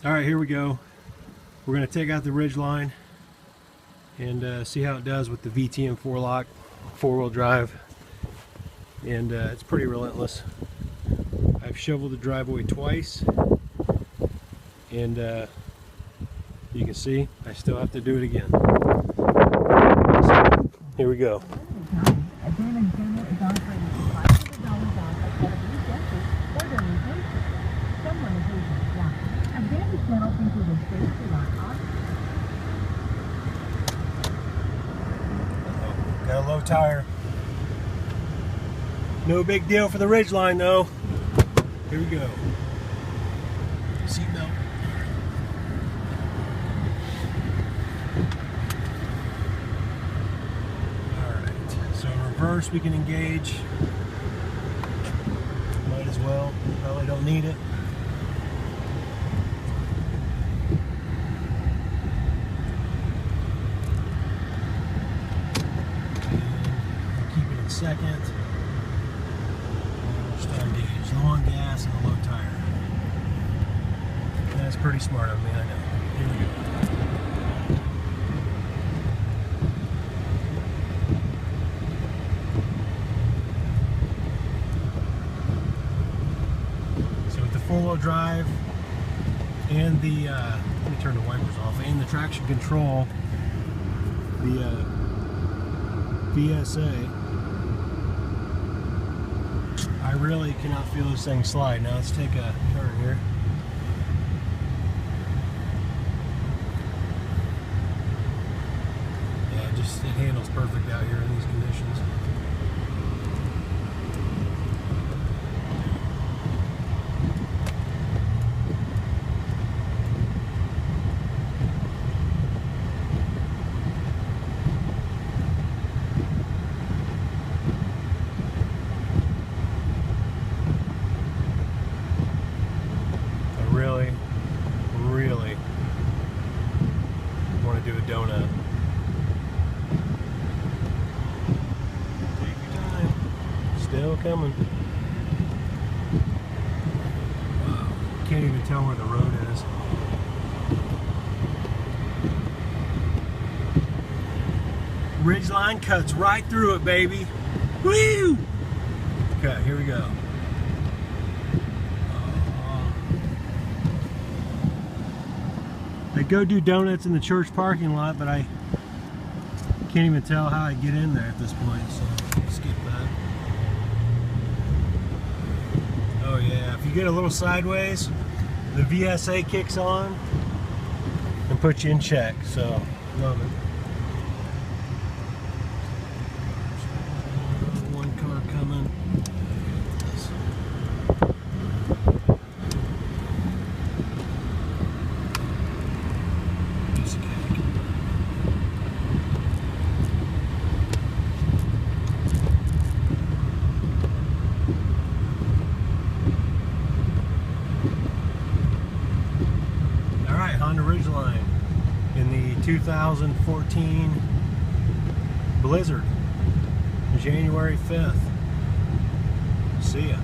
Alright, here we go. We're going to take out the Ridgeline and see how it does with the VTM-4Lock 4-wheel drive. And it's pretty relentless. I've shoveled the driveway twice, and you can see I still have to do it again. So, here we go. Got a low tire. No big deal for the Ridgeline though. Here we go. Seatbelt. Alright, so reverse we can engage. Might as well. Probably don't need it. Second, start gauge, low on gas and a low tire. That's pretty smart of me, I know. Here we go. So with the 4-wheel drive and the, let me turn the wipers off, and the traction control, the VSA, I really cannot feel this thing slide. Now let's take a turn here. Yeah, it handles perfect out here in these conditions. Really want to do a donut. Take your time. Still coming. Wow. Can't even tell where the road is. Ridgeline cuts right through it, baby. Woo! Okay, here we go. I go do donuts in the church parking lot, but I can't even tell how I get in there at this point, so I'll skip that. Oh yeah, if you get a little sideways, the VSA kicks on and puts you in check, so love it. One car coming. Honda Ridgeline in the 2014 Blizzard, January 5th. See ya.